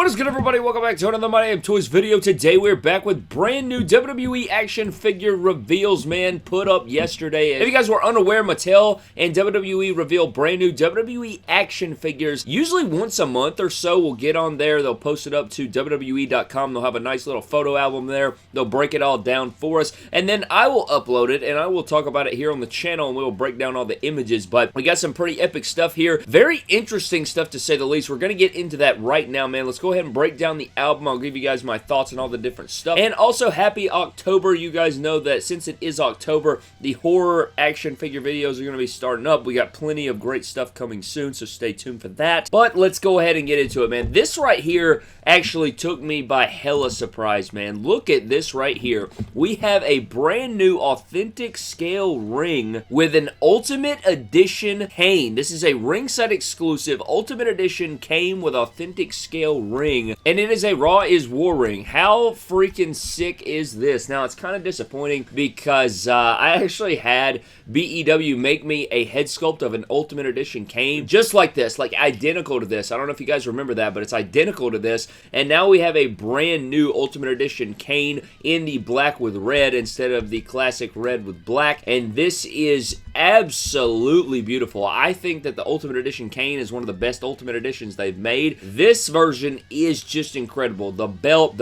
What is good, everybody? Welcome back to another My Damn Toys video. Today we're back with brand new WWE action figure reveals, man, put up yesterday. If you guys were unaware, Mattel and WWE reveal brand new WWE action figures. Usually once a month or so, we'll get on there. They'll post it up to WWE.com. They'll have a nice little photo album there. They'll break it all down for us, and then I will upload it, and I will talk about it here on the channel, and we'll break down all the images. But we got some pretty epic stuff here. Very interesting stuff, to say the least. We're going to get into that right now, man. Let's go ahead and break down the album. I'll give you guys my thoughts on all the different stuff. And also, happy October. You guys know that since it is October, the horror action figure videos are going to be starting up. We got plenty of great stuff coming soon, so stay tuned for that. But let's go ahead and get into it, man. This right here actually took me by hella surprise, man. Look at this right here. We have a brand new authentic scale ring with an Ultimate Edition Kane. This is a ringside exclusive Ultimate Edition Kane with authentic scale ring, and it is a Raw is War ring. How freaking sick is this? Now, it's kind of disappointing because I actually had BEW make me a head sculpt of an Ultimate Edition Kane just like this, like identical to this. I don't know if you guys remember that, but it's identical to this, and now we have a brand new Ultimate Edition Kane in the black with red instead of the classic red with black, and this is absolutely beautiful. I think that the Ultimate Edition Kane is one of the best Ultimate Editions they've made. This version is just incredible. The belt,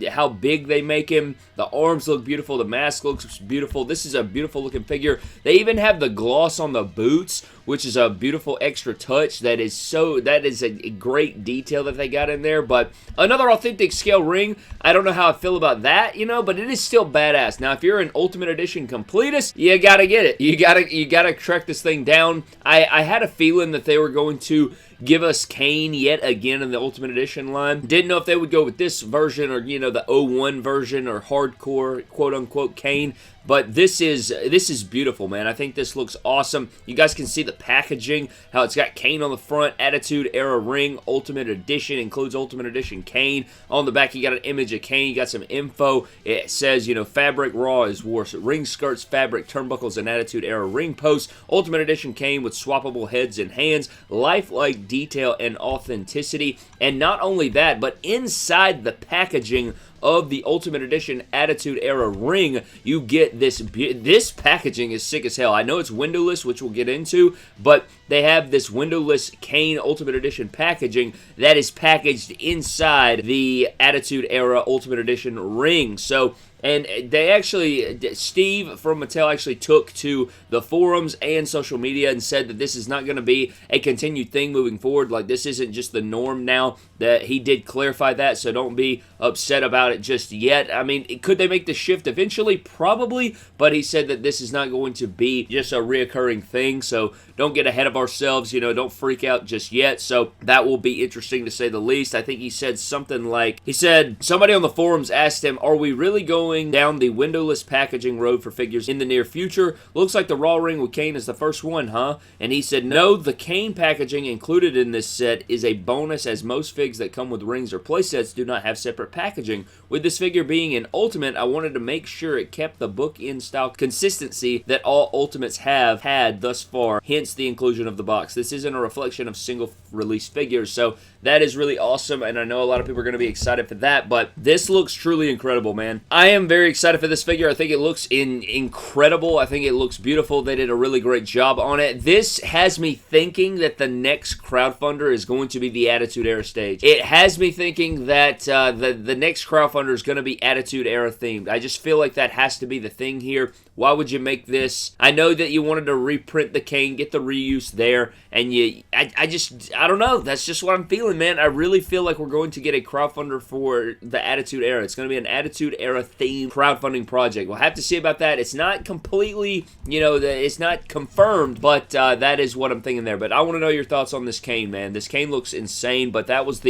how big they make him, the arms look beautiful, the mask looks beautiful. This is a beautiful looking figure. They even have the gloss on the boots, which is a beautiful extra touch. That is a great detail that they got in there. But another authentic scale ring. I don't know how I feel about that, you know, but it is still badass. Now, if you're an Ultimate Edition completist, you gotta get it. You gotta track this thing down. I had a feeling that they were going to give us Kane yet again in the Ultimate Edition line. Didn't know if they would go with this version or, you know, the 01 version or hardcore quote-unquote Kane. But this is beautiful, man. I think this looks awesome. You guys can see the packaging, how it's got Kane on the front, Attitude Era ring, Ultimate Edition, includes Ultimate Edition Kane. On the back, you got an image of Kane. You got some info. It says, you know, fabric Raw is War. So ring skirts, fabric, turnbuckles, and Attitude Era ring posts. Ultimate Edition Kane with swappable heads and hands, lifelike detail and authenticity. And not only that, but inside the packaging of the Ultimate Edition Attitude Era ring, you get this packaging is sick as hell. I know it's windowless, which we'll get into, but they have this windowless Kane Ultimate Edition packaging that is packaged inside the Attitude Era Ultimate Edition ring. So, and they actually, Steve from Mattel actually took to the forums and social media and said that this is not going to be a continued thing moving forward. Like, this isn't just the norm now. That he did clarify that, so don't be upset about it just yet. I mean, could they make the shift eventually? Probably, but he said that this is not going to be just a reoccurring thing, so don't get ahead of ourselves, you know, don't freak out just yet. So that will be interesting to say the least. I think he said something like, somebody on the forums asked him, are we really going down the windowless packaging road for figures in the near future? Looks like the Raw ring with Kane is the first one, huh? And he said, no, the Kane packaging included in this set is a bonus, as most figs that come with rings or playsets do not have separate packaging. With this figure being an Ultimate, I wanted to make sure it kept the book-end style consistency that all Ultimates have had thus far, hence the inclusion of the box. This isn't a reflection of single-release figures, so that is really awesome, and I know a lot of people are going to be excited for that, but this looks truly incredible, man. I am very excited for this figure. I think it looks incredible. I think it looks beautiful. They did a really great job on it. This has me thinking that the next crowdfunder is going to be the Attitude Era stage. It has me thinking that the next crowdfunder is going to be Attitude Era themed. I just feel like that has to be the thing here. Why would you make this? I know that you wanted to reprint the Kane, get the reuse there, and I don't know. That's just what I'm feeling, man. I really feel like we're going to get a crowdfunder for the Attitude Era. It's going to be an Attitude Era themed crowdfunding project. We'll have to see about that. It's not completely, you know, it's not confirmed, but that is what I'm thinking there. But I want to know your thoughts on this Kane, man. This Kane looks insane, but that was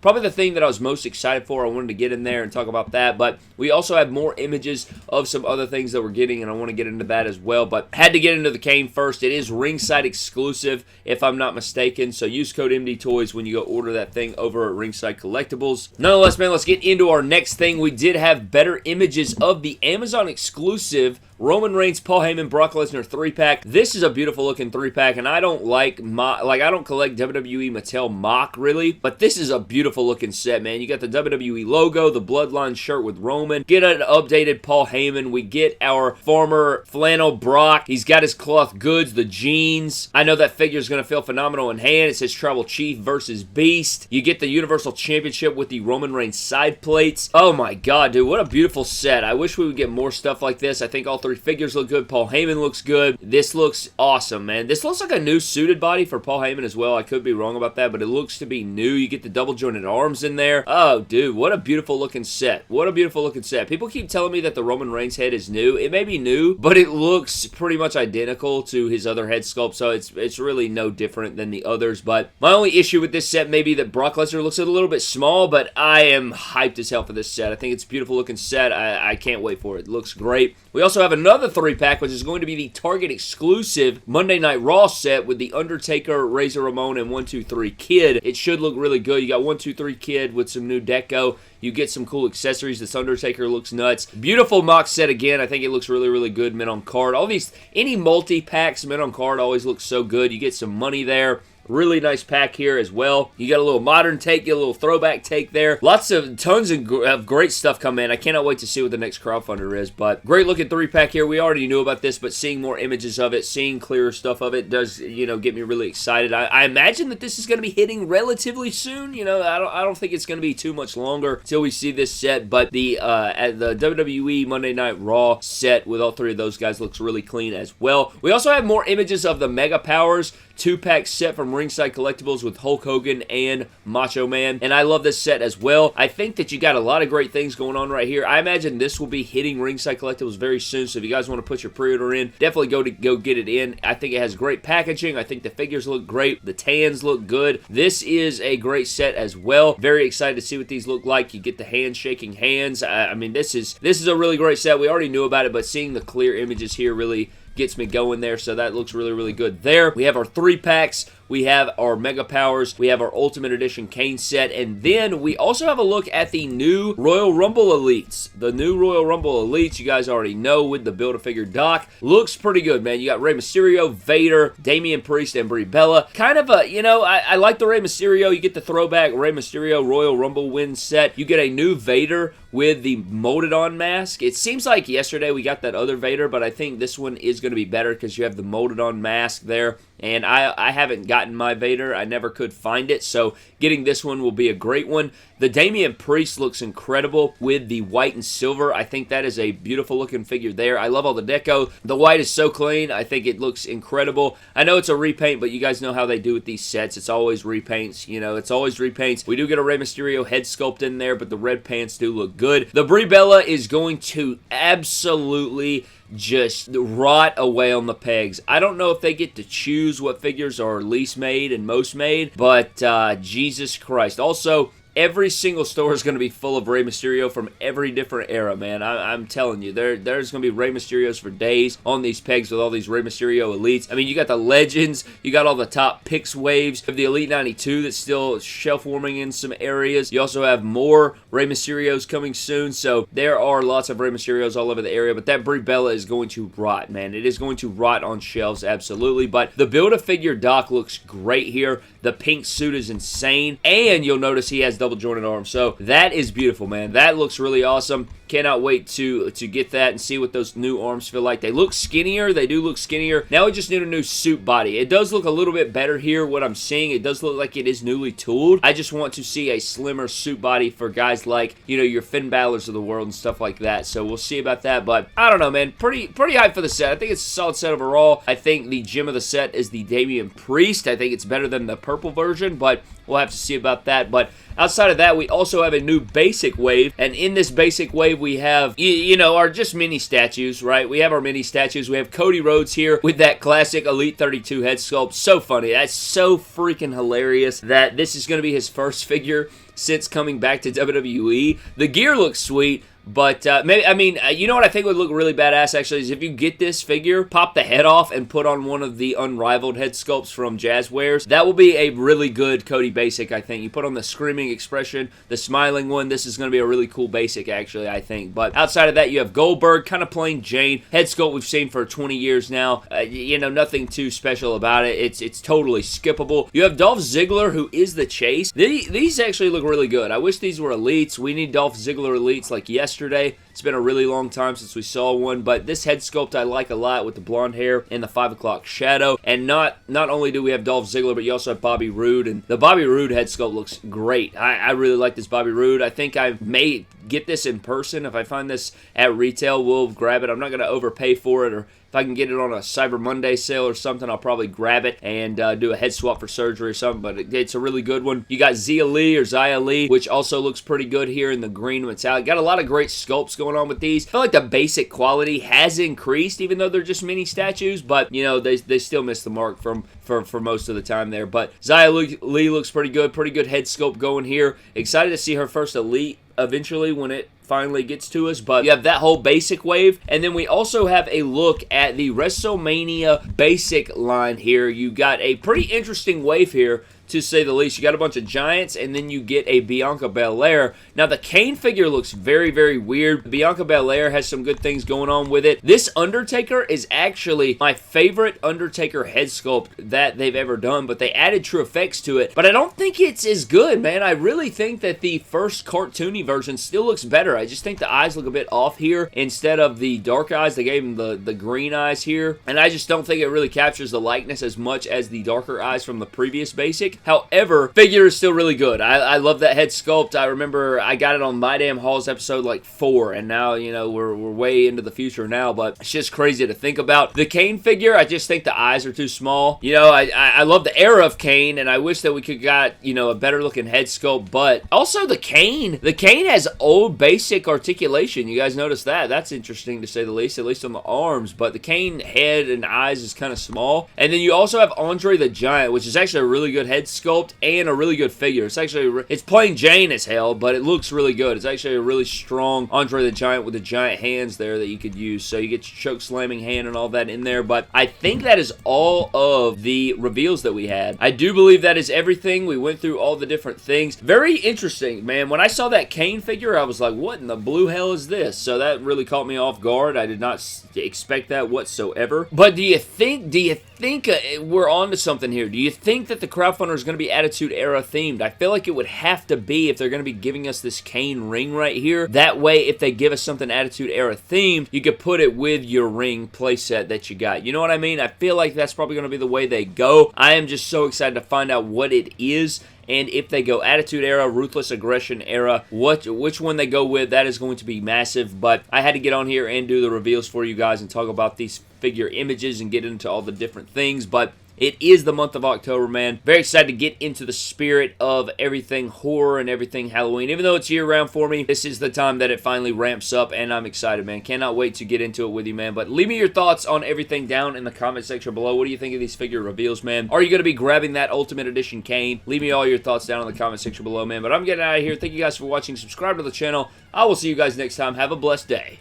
probably the thing that I was most excited for. I wanted to get in there and talk about that, but we also have more images of some other things that we're getting, and I want to get into that as well, but had to get into the Kane first. It is ringside exclusive, if I'm not mistaken, so use code MDTOYS when you go order that thing over at Ringside Collectibles. Nonetheless, man, let's get into our next thing. We did have better images of the Amazon exclusive Roman Reigns, Paul Heyman, Brock Lesnar 3-pack. This is a beautiful looking 3-pack, and I don't like I don't collect WWE Mattel mock really, but this is a beautiful looking set, man. You got the WWE logo, the Bloodline shirt with Roman. Get an updated Paul Heyman. We get our former flannel Brock. He's got his cloth goods, the jeans. I know that figure is going to feel phenomenal in hand. It says Tribal Chief versus Beast. You get the Universal Championship with the Roman Reigns side plates. Oh my god, dude, what a beautiful set. I wish we would get more stuff like this. I think all 3 figures look good. Paul Heyman looks good. This looks awesome, man. This looks like a new suited body for Paul Heyman as well. I could be wrong about that, but it looks to be new. You get the double jointed arms in there. Oh, dude, what a beautiful looking set. What a beautiful looking set. People keep telling me that the Roman Reigns head is new. It may be new, but it looks pretty much identical to his other head sculpt, so it's really no different than the others. But my only issue with this set may be that Brock Lesnar looks a little bit small, but I am hyped as hell for this set. I think it's a beautiful looking set. I can't wait for it. It looks great. We also have another 3-pack, which is going to be the Target exclusive Monday Night Raw set with the Undertaker, Razor Ramon, and 123 Kid. It should look really good. You got 123 Kid with some new deco. You get some cool accessories. This Undertaker looks nuts. Beautiful mock set again. I think it looks really, really good mint on card. All these, any multi-packs mint on card always looks so good. You get some money there. Really nice pack here as well. You got a little modern take, get a little throwback take there. Tons of great stuff coming in. I cannot wait to see what the next crowdfunder is, but great looking 3-pack here. We already knew about this, but seeing more images of it, seeing clearer stuff of it does, get me really excited. I imagine that this is going to be hitting relatively soon. I don't think it's going to be too much longer till we see this set, but the WWE Monday Night Raw set with all 3 of those guys looks really clean as well. We also have more images of the Mega Powers 2-pack set from Ringside Collectibles with Hulk Hogan and Macho Man, and I love this set as well. I think that you got a lot of great things going on right here. I imagine this will be hitting Ringside Collectibles very soon, so if you guys want to put your pre-order in, definitely go get it in. I think it has great packaging. I think the figures look great. The tans look good. This is a great set as well. Very excited to see what these look like. You get the hand-shaking hands. I mean, this is a really great set. We already knew about it, but seeing the clear images here really gets me going there, so that looks really, really good there. We have our 3-packs. We have our Mega Powers. We have our Ultimate Edition Kane set. And then we also have a look at the new Royal Rumble Elites. The new Royal Rumble Elites, you guys already know, with the Build-A-Figure doc. Looks pretty good, man. You got Rey Mysterio, Vader, Damian Priest, and Brie Bella. Kind of a, I like the Rey Mysterio. You get the throwback Rey Mysterio Royal Rumble win set. You get a new Vader with the molded-on mask. It seems like yesterday we got that other Vader, but I think this one is going to be better because you have the molded-on mask there. And I haven't gotten my Vader. I never could find it, so getting this one will be a great one. The Damian Priest looks incredible with the white and silver. I think that is a beautiful looking figure there. I love all the deco. The white is so clean. I think it looks incredible. I know it's a repaint, but you guys know how they do with these sets. It's always repaints. It's always repaints. We do get a Rey Mysterio head sculpt in there, but the red pants do look good. The Brie Bella is going to absolutely just rot away on the pegs. I don't know if they get to choose what figures are least made and most made, but Jesus Christ. Also, every single store is going to be full of Rey Mysterio from every different era, man. I'm telling you, there's going to be Rey Mysterios for days on these pegs with all these Rey Mysterio Elites. I mean, you got the Legends, you got all the top picks waves of the Elite 92 that's still shelf warming in some areas. You also have more Rey Mysterios coming soon, so there are lots of Rey Mysterios all over the area, but that Brie Bella is going to rot, man. It is going to rot on shelves, absolutely, but the Build-A-Figure doc looks great here. The pink suit is insane, and you'll notice he has double jointed arms, so that is beautiful, man. That looks really awesome. Cannot wait to get that and see what those new arms feel like. They look skinnier. They do look skinnier. Now we just need a new suit body. It does look a little bit better here, what I'm seeing. It does look like it is newly tooled. I just want to see a slimmer suit body for guys like, your Finn Balor's of the world and stuff like that. So we'll see about that, but I don't know, man. Pretty hyped for the set. I think it's a solid set overall. I think the gem of the set is the Damian Priest. I think it's better than the purple version, but we'll have to see about that. But outside of that, we also have a new basic wave, and in this basic wave, we have, our just mini statues, right? We have our mini statues. We have Cody Rhodes here with that classic Elite 32 head sculpt. So funny. That's so freaking hilarious that this is going to be his first figure since coming back to WWE. The gear looks sweet, But maybe, I mean, you know what I think would look really badass actually is if you get this figure, pop the head off and put on one of the Unrivaled head sculpts from Jazzwares. That will be a really good Cody basic, I think. You put on the Screaming Expression, the Smiling one. This is going to be a really cool basic actually, I think. But outside of that, you have Goldberg, kind of plain Jane. Head sculpt we've seen for 20 years now. You know, nothing too special about it. It's totally skippable. You have Dolph Ziggler, who is the Chase. These actually look really good. I wish these were elites. We need Dolph Ziggler elites like yesterday. It's been a really long time since we saw one, but this head sculpt I like a lot with the blonde hair and the 5 o'clock shadow. And not only do we have Dolph Ziggler, but you also have Bobby Roode, and the Bobby Roode head sculpt looks great. I really like this Bobby Roode. I think I may get this in person. If I find this at retail, we'll grab it. I'm not going to overpay for it, or if I can get it on a Cyber Monday sale or something, I'll probably grab it and do a head swap for surgery or something, but it's a really good one. You got Zia Lee, which also looks pretty good here in the green metallic. Got a lot of great sculpts going on with these. I feel like the basic quality has increased, even though they're just mini statues, but, you know, they still miss the mark for most of the time there. But Zia Lee looks pretty good head sculpt going here. Excited to see her first elite eventually when it finally gets to us, but you have that whole basic wave, and then we also have a look at the WrestleMania basic line here. You got a pretty interesting wave here, to say the least. You got a bunch of giants, and then you get a Bianca Belair. Now, the Kane figure looks very, very weird. Bianca Belair has some good things going on with it. This Undertaker is actually my favorite Undertaker head sculpt that they've ever done, but they added true effects to it, but I don't think it's as good, man. I really think that the first cartoony version still looks better. I just think the eyes look a bit off here. Instead of the dark eyes, they gave him the green eyes here, and I just don't think it really captures the likeness as much as the darker eyes from the previous basic. However, figure is still really good. I love that head sculpt. I remember I got it on My Damn Halls episode like 4, and now, you know, we're way into the future now, but it's just crazy to think about. The Kane figure, I just think the eyes are too small. You know, I love the era of Kane, and I wish that we could got, you know, a better looking head sculpt, but also the Kane has old basic articulation. You guys notice that? That's interesting to say the least, at least on the arms, but the Kane head and eyes is kind of small. And then you also have Andre the Giant, which is actually a really good head sculpt and a really good figure. It's plain Jane as hell, but it looks really good. It's actually a really strong Andre the Giant with the giant hands there that you could use. So you get your choke slamming hand and all that in there, but I think that is all of the reveals that we had. I do believe that is everything. We went through all the different things. Very interesting, man. When I saw that Kane figure, I was like, what in the blue hell is this? So that really caught me off guard. I did not expect that whatsoever. But do you think we're on to something here? Do you think that the crowdfunder is going to be Attitude Era themed? I feel like it would have to be if they're going to be giving us this Kane ring right here. That way, if they give us something Attitude Era themed, you could put it with your ring playset that you got. You know what I mean? I feel like that's probably going to be the way they go. I am just so excited to find out what it is. And if they go Attitude Era, Ruthless Aggression Era, which one they go with, that is going to be massive. But I had to get on here and do the reveals for you guys and talk about these figure images and get into all the different things. But it is the month of October, man. Very excited to get into the spirit of everything horror and everything Halloween. Even though it's year-round for me, this is the time that it finally ramps up, and I'm excited, man. Cannot wait to get into it with you, man. But leave me your thoughts on everything down in the comment section below. What do you think of these figure reveals, man? Are you going to be grabbing that Ultimate Edition Kane? Leave me all your thoughts down in the comment section below, man. But I'm getting out of here. Thank you guys for watching. Subscribe to the channel. I will see you guys next time. Have a blessed day.